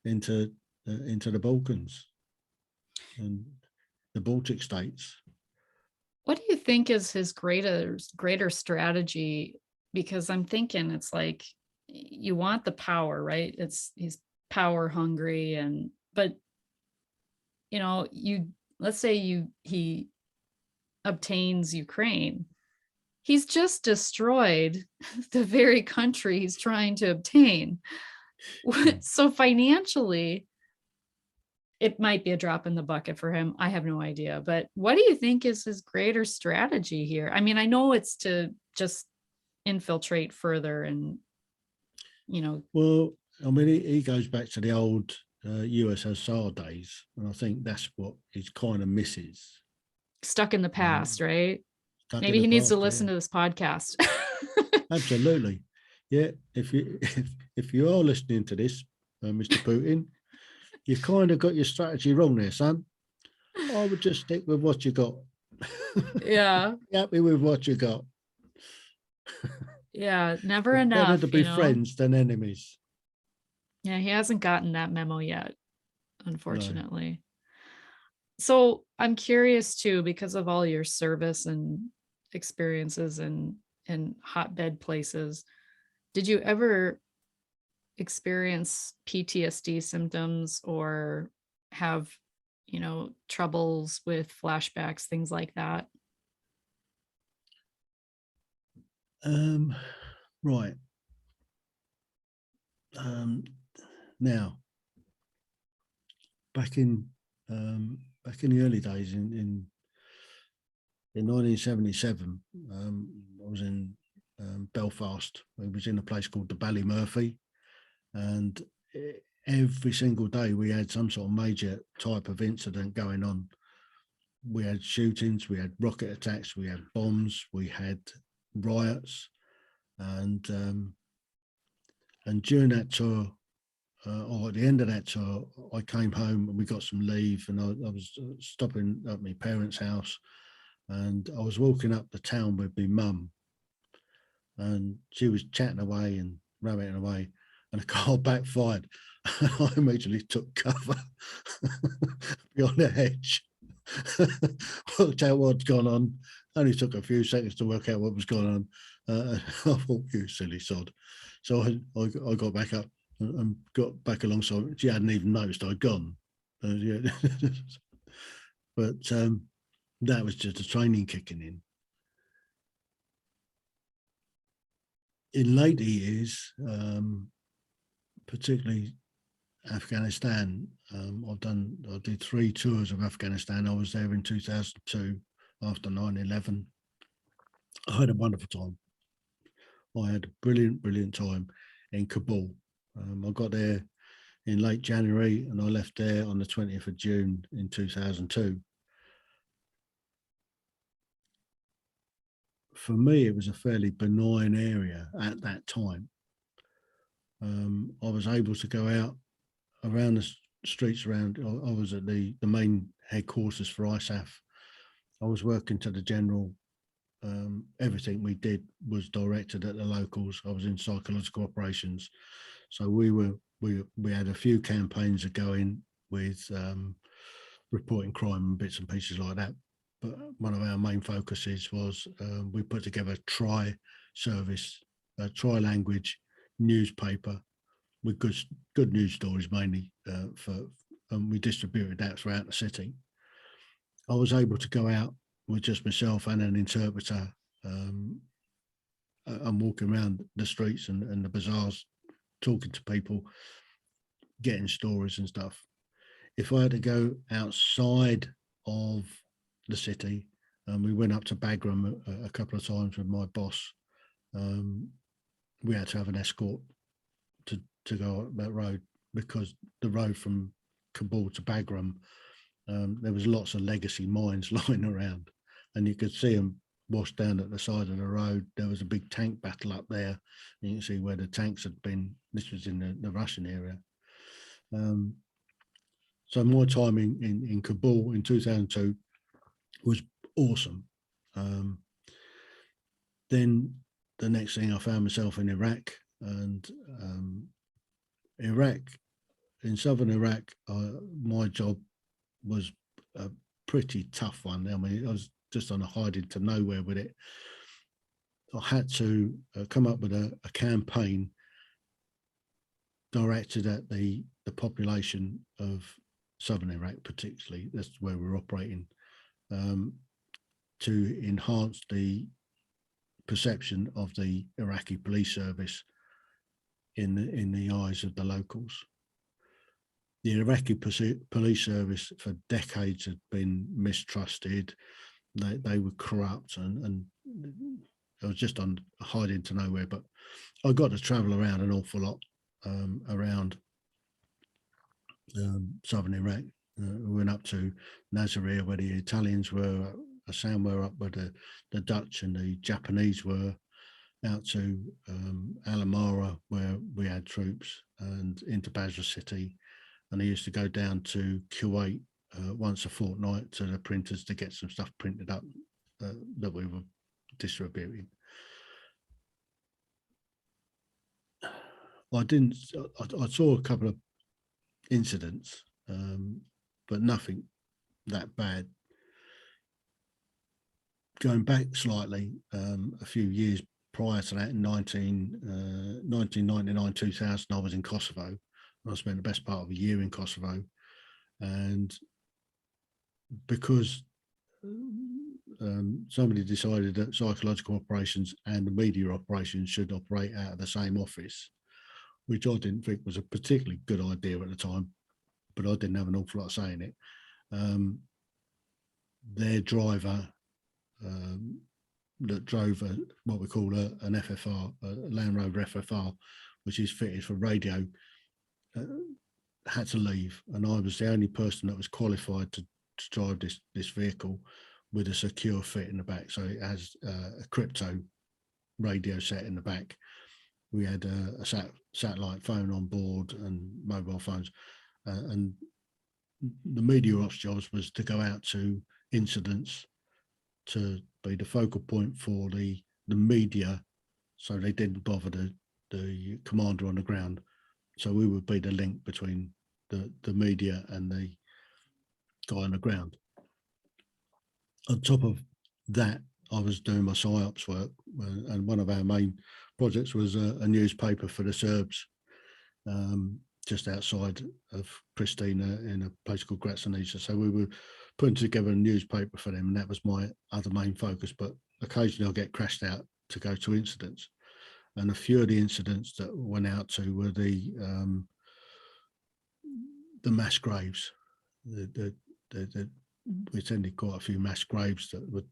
the Balkans and the Baltic states. What do you think is his greater strategy? Because I'm thinking it's like you want the power, right? He's power hungry, but let's say he obtains Ukraine. He's just destroyed the very country he's trying to obtain. So financially, it might be a drop in the bucket for him. I have no idea. But what do you think is his greater strategy here? I mean, I know it's to just infiltrate further and, Well, I mean, he goes back to the old USSR days, and I think that's what he kind of misses. Stuck in the past, right? Maybe He needs to listen to this podcast. Absolutely. Yeah. If you are listening to this, Mr. Putin, you kind of got your strategy wrong there, son. I would just stick with what you got. Yeah. Happy with what you got. Yeah, never It's enough. better to be friends than enemies. Yeah, he hasn't gotten that memo yet, unfortunately. No. So I'm curious too, because of all your service and experiences in hotbed places, did you ever experience PTSD symptoms or have, troubles with flashbacks, things like that? Right. Now, back in the early days in 1977, I was in Belfast. We was in a place called the Ballymurphy, and every single day we had some sort of major type of incident going on. We had shootings, we had rocket attacks, we had bombs, we had riots, and during that tour, or at the end of that tour, I came home and we got some leave, and I was stopping at my parents' house, and I was walking up the town with my mum, and she was chatting away and rabbitting away, and a car backfired. And I immediately took cover behind the hedge. Worked out what's gone on. Only took a few seconds to work out what was going on. I thought, you silly sod. So I got back up and got back alongside. She hadn't even noticed I'd gone. Yeah. But that was just the training kicking in. In later years, particularly Afghanistan, I did 3 tours of Afghanistan. I was there in 2002 after 9/11. I had a wonderful time. I had a brilliant time in Kabul. I got there in late January and I left there on the 20th of June in 2002. For me, it was a fairly benign area at that time. I was able to go out around the streets around. I was at the main headquarters for ISAF. I was working to the general. Everything we did was directed at the locals. I was in psychological operations, so we had a few campaigns going with reporting crime and bits and pieces like that. but one of our main focuses was we put together a tri-service, tri-language newspaper with good news stories mainly and we distributed that throughout the city. I was able to go out with just myself and an interpreter and walking around the streets and the bazaars, talking to people, getting stories and stuff. If I had to go outside of the city, we went up to Bagram a couple of times with my boss. We had to have an escort to go up that road because the road from Kabul to Bagram, there was lots of legacy mines lying around, and you could see them washed down at the side of the road. There was a big tank battle up there. You can see where the tanks had been. This was in the Russian area. So my time in Kabul in 2002 was awesome. Then the next thing I found myself in Iraq, and Iraq, in southern Iraq, my job was a pretty tough one. I mean, I was just on a hiding to nowhere with it. I had to come up with a campaign directed at the population of southern Iraq, particularly. That's where we're operating, to enhance the perception of the Iraqi police service in the eyes of the locals. The Iraqi police service for decades had been mistrusted. They were corrupt, and I was just on hiding to nowhere. But I got to travel around an awful lot around southern Iraq. We went up to Nasiriyah, where the Italians were, somewhere up where the Dutch and the Japanese were, out to Al Amara, where we had troops, and into Basra City. And I used to go down to Kuwait once a fortnight to the printers to get some stuff printed up that we were distributing. I saw a couple of incidents, but nothing that bad. Going back slightly, a few years prior to that, in 1999, 2000, I was in Kosovo. I spent the best part of a year in Kosovo. And because somebody decided that psychological operations and the media operations should operate out of the same office, which I didn't think was a particularly good idea at the time, but I didn't have an awful lot of say in it. Their driver that drove what we call an FFR, a Land Rover FFR, which is fitted for radio, had to leave, and I was the only person that was qualified to drive this vehicle with a secure fit in the back. So it has a crypto radio set in the back. We had a satellite phone on board and mobile phones, and the media ops jobs was to go out to incidents, to be the focal point for the media, so they didn't bother the commander on the ground. So we would be the link between the media and the guy on the ground. On top of that, I was doing my PSYOPs work, and one of our main projects was a newspaper for the Serbs, just outside of Pristina in a place called Gracanica. So we were putting together a newspaper for them, and that was my other main focus. But occasionally I'll get crashed out to go to incidents. And a few of the incidents that went out to were the mass graves. We attended quite a few mass graves that were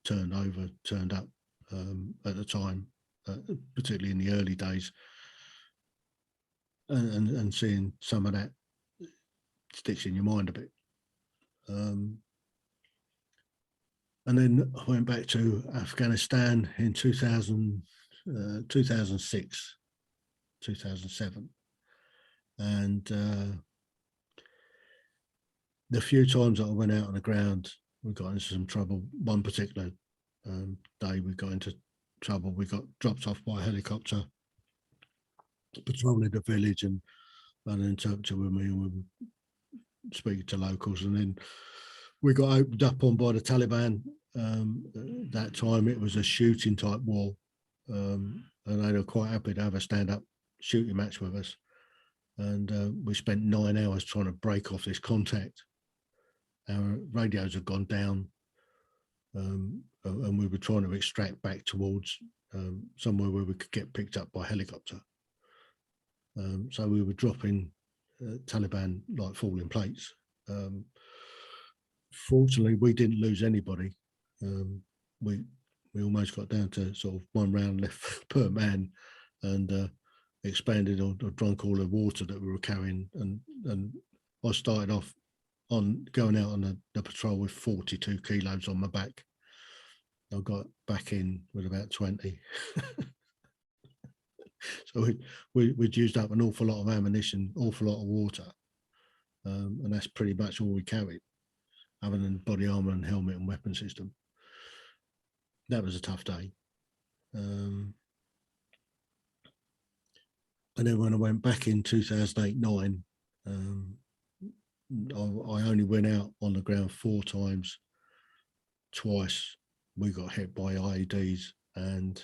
turned up at the time, particularly in the early days, and seeing some of that sticks in your mind a bit. And then I went back to Afghanistan in 2006, 2007. And the few times that I went out on the ground, we got into some trouble. One particular day we got into trouble. We got dropped off by a helicopter patrolling the village, and an interpreter with me, and we were speaking to locals. And then we got opened up on by the Taliban. That time it was a shooting type war, and they were quite happy to have a stand-up shooting match with us. And we spent 9 hours trying to break off this contact. Our radios had gone down, and we were trying to extract back towards somewhere where we could get picked up by helicopter. So we were dropping Taliban like falling plates. Fortunately, we didn't lose anybody. We almost got down to sort of 1 round left per man, and expanded or drunk all the water that we were carrying. And I started off on going out on the patrol with 42 kilos on my back. I got back in with about 20. So we'd used up an awful lot of ammunition, awful lot of water, and that's pretty much all we carried, other than body armor and helmet and weapon system. That was a tough day. And then when I went back in 2008-9, I only went out on the ground 4 times. Twice we got hit by IEDs, and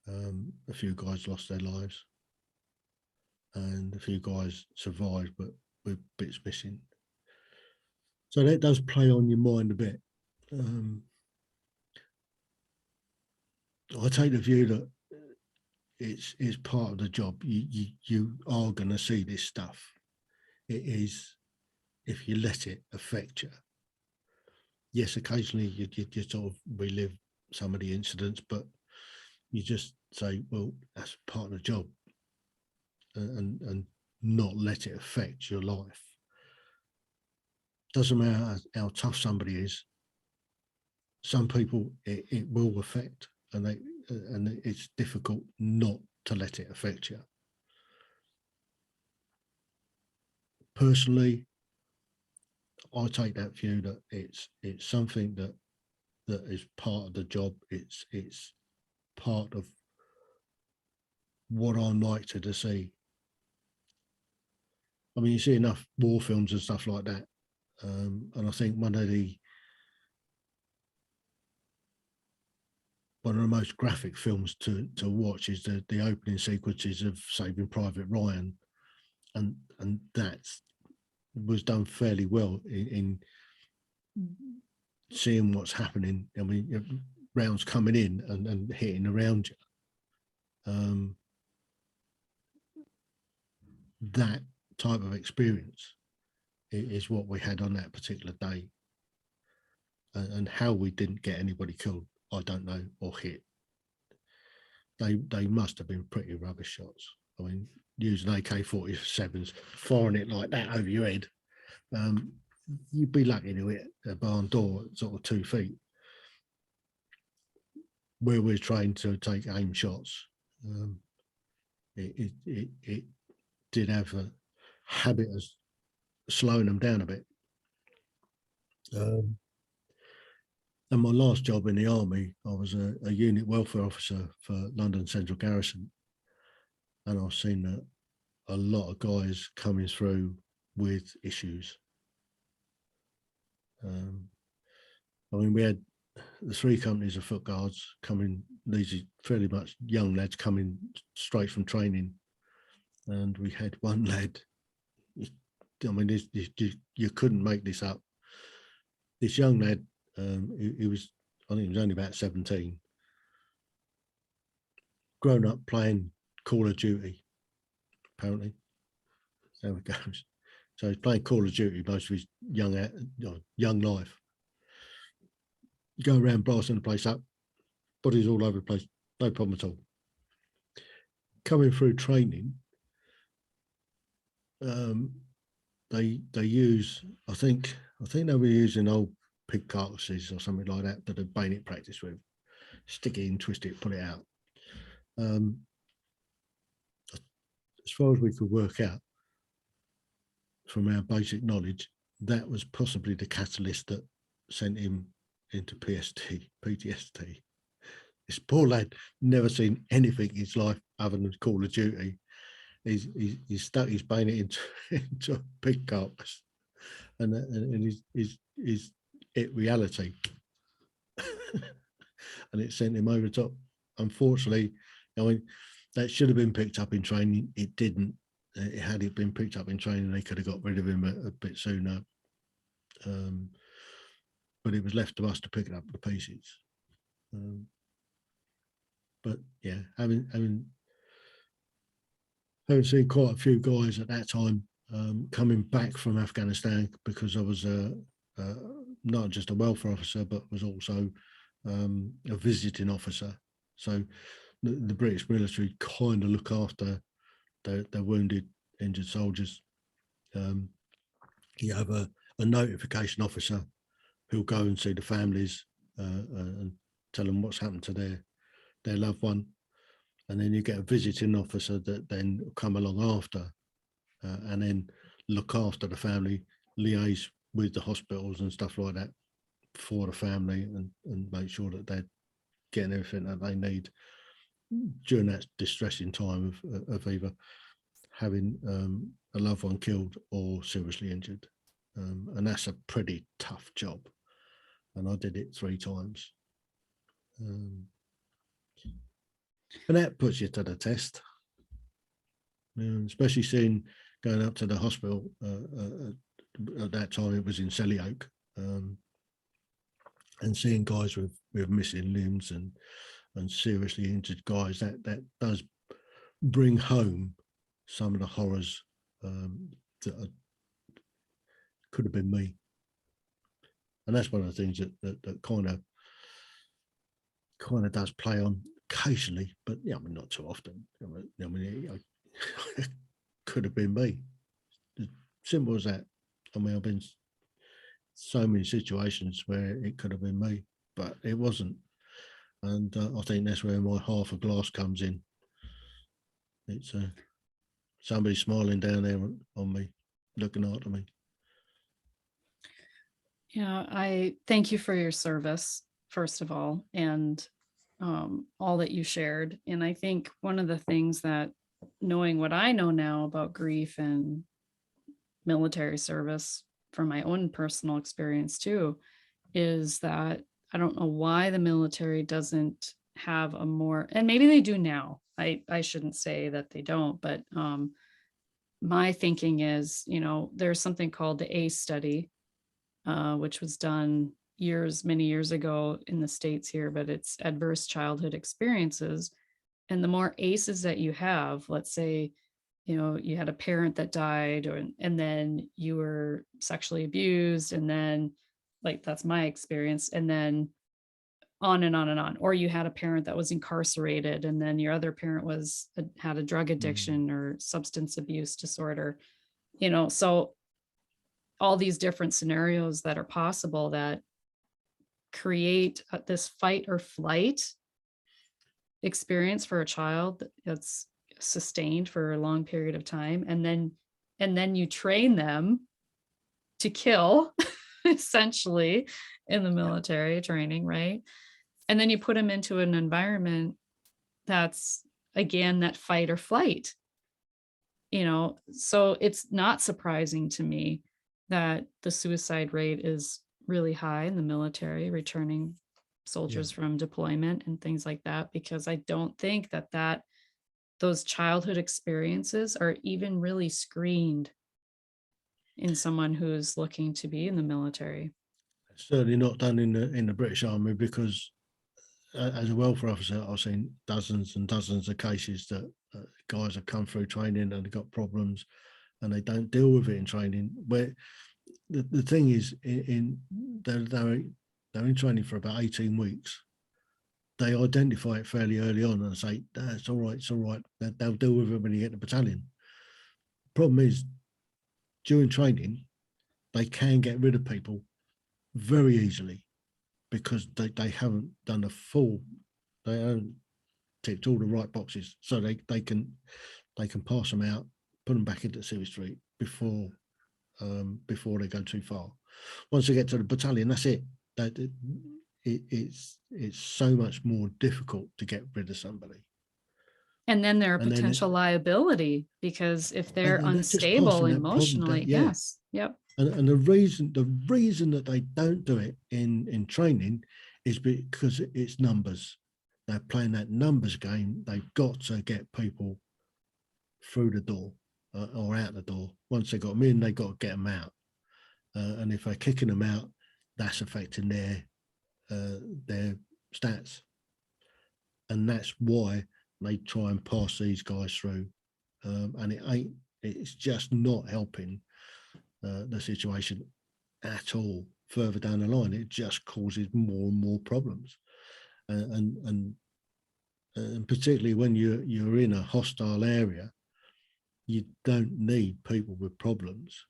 a few guys lost their lives, and a few guys survived, but with bits missing. So that does play on your mind a bit. I take the view that it's part of the job. You are going to see this stuff. It is, if you let it affect you. Yes, occasionally you sort of relive some of the incidents, but you just say, well, that's part of the job, and not let it affect your life. Doesn't matter how tough somebody is. Some people it will affect, and it's difficult not to let it affect you. Personally, I take that view that it's something that is part of the job. It's part of what I'm like to see. I mean, you see enough war films and stuff like that, and I think one of the most graphic films to watch is the opening sequences of Saving Private Ryan, and that was done fairly well in seeing what's happening. I mean, rounds coming in and hitting around you. That type of experience is what we had on that particular day, and how we didn't get anybody killed, I don't know, or hit. They must have been pretty rubbish shots. I mean, using AK-47s, firing it like that over your head, you'd be lucky to hit a barn door at sort of 2 feet. Where we're trained to take aim shots, it did have a habit of slowing them down a bit. And my last job in the army, I was a unit welfare officer for London Central Garrison, and I've seen a lot of guys coming through with issues. I mean, we had the 3 companies of foot guards coming. These are fairly much young lads coming straight from training, and we had one lad. I mean, you couldn't make this up. This young lad, he was, I think he was only about 17, grown up playing Call of Duty, apparently. That's how it goes. So he's playing Call of Duty most of his young life. Go around blasting the place up, bodies all over the place, no problem at all. Coming through training, they use, I think they were using old pig carcasses or something like that a bayonet practice with. Stick it in, twist it, pull it out. As far as we could work out from our basic knowledge, that was possibly the catalyst that sent him into PTSD. This poor lad never seen anything in his life other than Call of Duty. He's stuck his bayonet into a pig carcass, and it reality. And it sent him over the top. Unfortunately, I mean, that should have been picked up in training. It didn't. Had it been picked up in training, they could have got rid of him a bit sooner. But it was left to us to pick it up to pieces. But yeah, having seen quite a few guys at that time coming back from Afghanistan, because I was not just a welfare officer, but was also a visiting officer. So the British military kind of look after their wounded, injured soldiers. You have a notification officer who'll go and see the families and tell them what's happened to their loved one. And then you get a visiting officer that then come along after and then look after the family, liaise with the hospitals and stuff like that for the family, and make sure that they're getting everything that they need during that distressing time of either having a loved one killed or seriously injured. And that's a pretty tough job. And I did it 3 times. And that puts you to the test. Especially seeing going up to the hospital at that time, it was in Selly-Oak, and seeing guys with missing limbs and seriously injured guys, that does bring home some of the horrors that could have been me. And that's one of the things that kind of does play on occasionally, but yeah, I mean, not too often. I mean, it could have been me. As simple as that. I mean, I've been so many situations where it could have been me, but it wasn't. And I think that's where my half a glass comes in. It's somebody smiling down there on me, looking after me. Yeah, I thank you for your service, first of all, and all that you shared. And I think one of the things that, knowing what I know now about grief and military service from my own personal experience too, is that I don't know why the military doesn't have a more, and maybe they do now. I shouldn't say that they don't, but my thinking is, there's something called the ACE study, which was done many years ago in the States here, but it's adverse childhood experiences. And the more ACEs that you have, let's say, you had a parent that died, and then you were sexually abused, and then, like, that's my experience, and then on and on and on. Or you had a parent that was incarcerated, and then your other parent had a drug addiction or substance abuse disorder, so all these different scenarios that are possible that create this fight or flight experience for a child that's sustained for a long period of time. And then you train them to kill essentially in the military training, right? And then you put them into an environment that's, again, that fight or flight, so it's not surprising to me that the suicide rate is really high in the military, returning soldiers from deployment and things like that, because I don't think that those childhood experiences are even really screened in someone who's looking to be in the military. It's certainly not done in the British Army, because as a welfare officer, I've seen dozens and dozens of cases that guys have come through training and they've got problems and they don't deal with it in training. Where the thing is, they're in training for about 18 weeks. They identify it fairly early on and say, it's all right, it's all right. They'll deal with it when you get to the battalion. Problem is, during training, they can get rid of people very easily, because they haven't done they haven't ticked all the right boxes, so they can pass them out, put them back into Civil Street before they go too far. Once they get to the battalion, that's it. It's so much more difficult to get rid of somebody. And then they're a potential liability, because if they're unstable emotionally, yes. Yep. And the reason that they don't do it in training is because it's numbers. They're playing that numbers game. They've got to get people through the door or out the door. Once they got them in, they got to get them out. And if they're kicking them out, that's affecting their stats. And that's why they try and pass these guys through. And it's just not helping the situation at all. Further down the line, it just causes more and more problems. And particularly when you're in a hostile area, you don't need people with problems,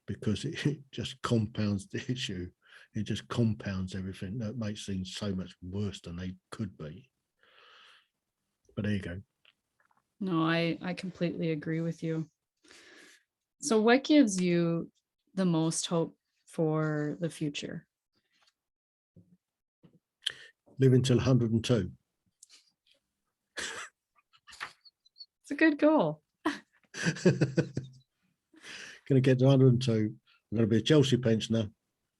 because it just compounds the issue. It just compounds everything. That makes things so much worse than they could be. But there you go. No, I completely agree with you. So what gives you the most hope for the future? Living till 102. It's a good goal. Going to get to 102. I'm going to be a Chelsea pensioner.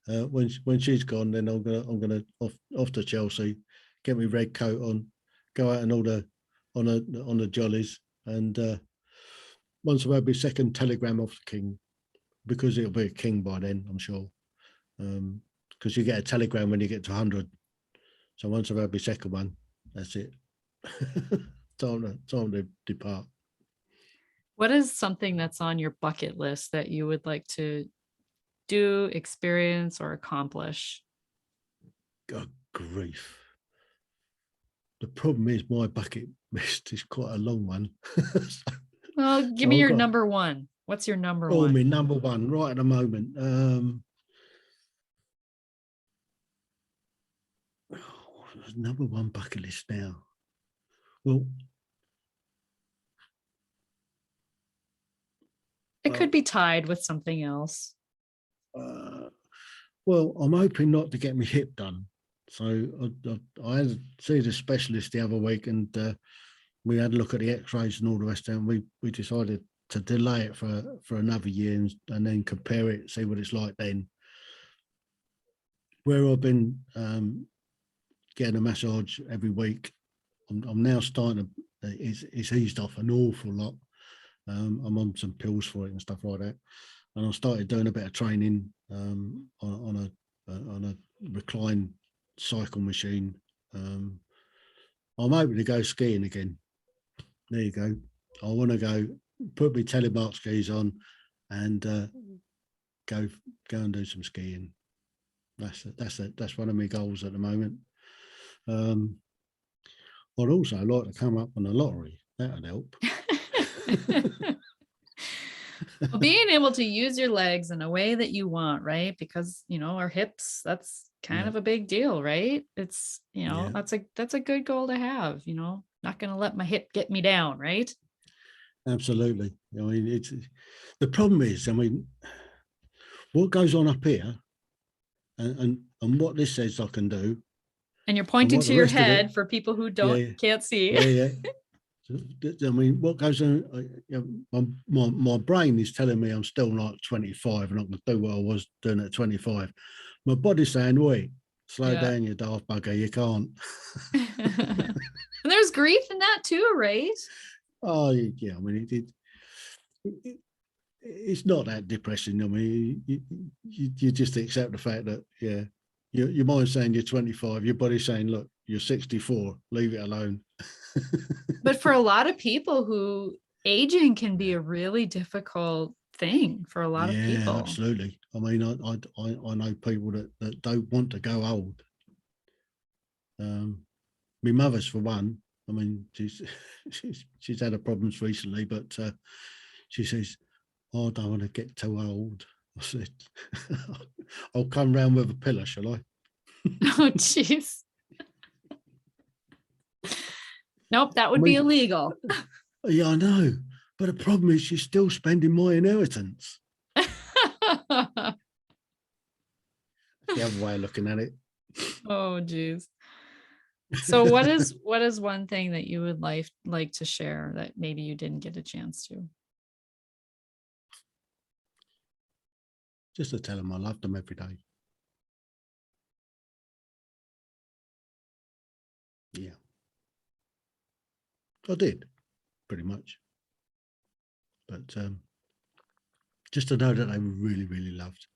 When she's gone, then I'm gonna off to Chelsea, get my red coat on, go out and on the jollies, and once I've had my second telegram off the king, because it'll be a king by then, I'm sure, because you get a telegram when you get to 100. So once I've had my second one, that's it. time to depart. What is something that's on your bucket list that you would like to do, experience, or accomplish? God, grief. The problem is my bucket list is quite a long one. Well, give me your number one. What's your number one? My number one right at the moment. Number one bucket list now. Well, it could be tied with something else. Well, I'm hoping not to get my hip done. So I had to see the specialist the other week, and we had a look at the X-rays and all the rest of it. We decided to delay it for another year and then compare it, see what it's like then. Where I've been getting a massage every week, I'm now starting to. It's eased off an awful lot. I'm on some pills for it and stuff like that, and I started doing a bit of training on a recline cycle machine. I'm hoping to go skiing again. There you go. I want to go put my telemark skis on and go and do some skiing. That's one of my goals at the moment. I'd also like to come up on the lottery. That would help. Well, being able to use your legs in a way that you want, right? Because, our hips, that's kind of a big deal, right? It's, that's a good goal to have, not going to let my hip get me down, right? Absolutely. I mean, the problem is, what goes on up here and what this says I can do. And you're pointing to your head for people who can't see. Yeah. I mean, what goes on? My brain is telling me I'm still not 25 and I can do what I was doing at 25. My body's saying, "Wait, slow down, you daft bugger. You can't." And there's grief in that too, right? Oh yeah. I mean, it's not that depressing. I mean, you just accept the fact that your mind's saying you're 25, your body's saying, "Look, you're 64. Leave it alone." But for a lot of people who aging can be a really difficult thing for a lot of people. Yeah, absolutely. I mean, I know people that don't want to go old. My mother's for one. I mean, she's had her problems recently, but she says, "Oh, I don't want to get too old." I said, "I'll come round with a pillar, shall I?" Oh, jeez. Nope, that would be illegal. Yeah, I know. But the problem is she's still spending my inheritance. The other way of looking at it. Oh, geez. So what is one thing that you would like to share that maybe you didn't get a chance to? just to tell them I loved them every day. Yeah, I did pretty much, but just to know that they were really, really loved.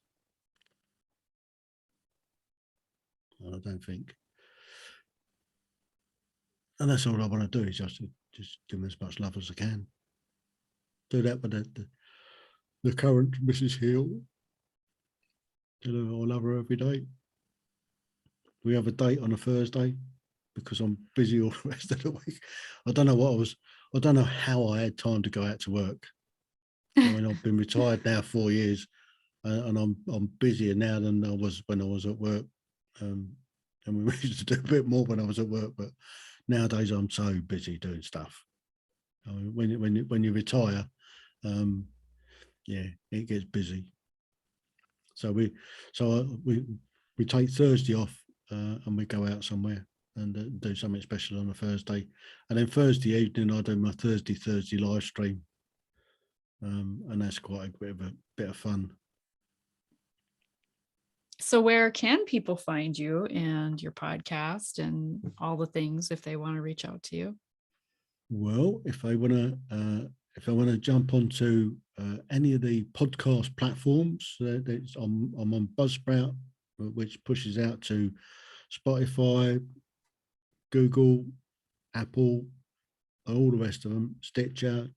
I don't think, and that's all I want to do is just give them as much love as I can. Do that with the current Mrs. Heale. You know, I love her every day. We have a date on a Thursday because I'm busy all the rest of the week. I don't know how I had time to go out to work. I mean, I've been retired now 4 years, and I'm busier now than I was when I was at work. And we used to do a bit more when I was at work, but nowadays I'm so busy doing stuff. I mean, when you retire, yeah, it gets busy. So we take Thursday off, and we go out somewhere and do something special on a Thursday, and then Thursday evening I do my Thursday live stream, and that's quite a bit of fun. So where can people find you and your podcast and all the things if they want to reach out to you? Well, if I want to jump onto any of the podcast platforms, I'm on Buzzsprout, which pushes out to Spotify, Google, Apple, and all the rest of them, Stitcher,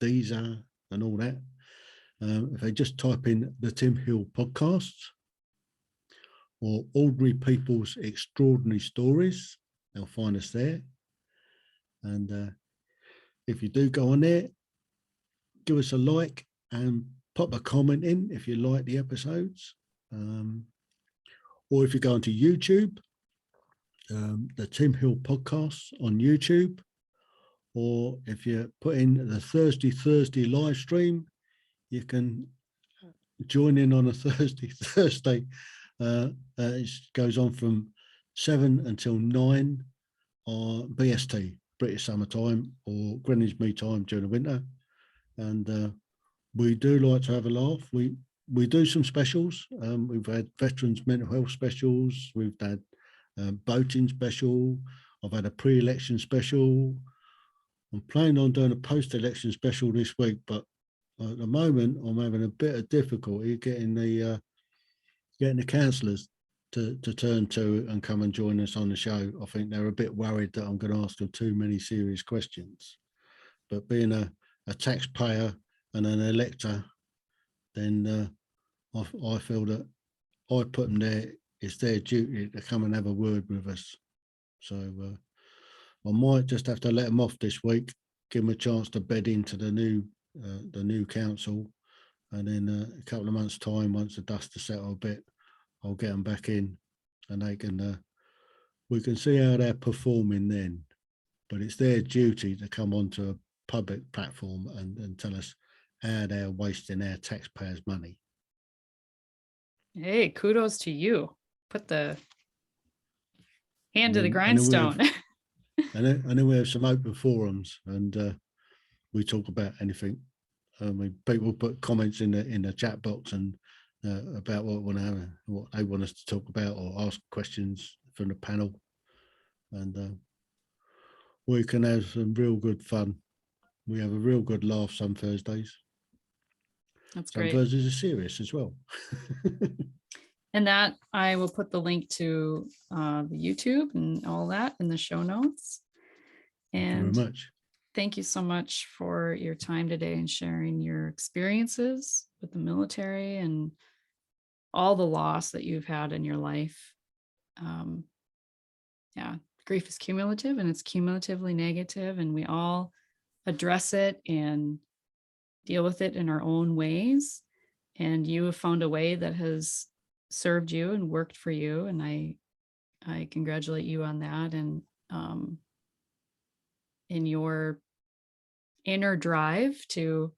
Deezer, and all that. If they just type in the Tim Heale podcasts or Ordinary People's Extraordinary Stories, they'll find us there. And if you do go on there, give us a like and pop a comment in if you like the episodes. Or if you go onto YouTube, the Tim Heale podcasts on YouTube, or if you put in the Thursday live stream, you can join in on a Thursday. It goes on from 7 until 9 BST, British Summer Time, or Greenwich Mean Time during the winter. And we do like to have a laugh. We do some specials. We've had veterans mental health specials. We've had boating special. I've had a pre-election special. I'm planning on doing a post-election special this week, but at the moment I'm having a bit of difficulty getting the counsellors to turn to and come and join us on the show. I think they're a bit worried that I'm going to ask them too many serious questions. But being a taxpayer and an elector, then I feel that I put them there. It's their duty to come and have a word with us. So I might just have to let them off this week, give them a chance to bed into the new council, and then a couple of months' time, once the dust has settled a bit, I'll get them back in, and they can we can see how they're performing then. But it's their duty to come onto a public platform and tell us how they're wasting our taxpayers' money. Hey, kudos to you. Put the hand to the grindstone. And then we have some open forums, and we talk about anything. I mean, people put comments in the chat box and about what they want us to talk about, or ask questions from the panel, and we can have some real good fun. We have a real good laugh some Thursdays. That's some great. Thursdays are serious as well. And that I will put the link to the YouTube and all that in the show notes. And Thank you very much. Thank you so much for your time today and sharing your experiences with the military and all the loss that you've had in your life. Yeah, grief is cumulative, and it's cumulatively negative, and we all address it and deal with it in our own ways. And you have found a way that has served you and worked for you, and I congratulate you on that, and in your inner drive to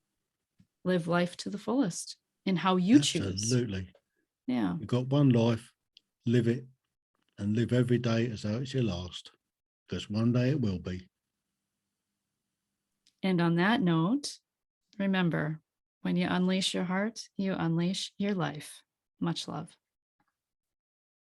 live life to the fullest in how you choose. Absolutely. Yeah. You've got one life, live it, and live every day as though it's your last, because one day it will be. And on that note, remember, When you unleash your heart, you unleash your life. Much love.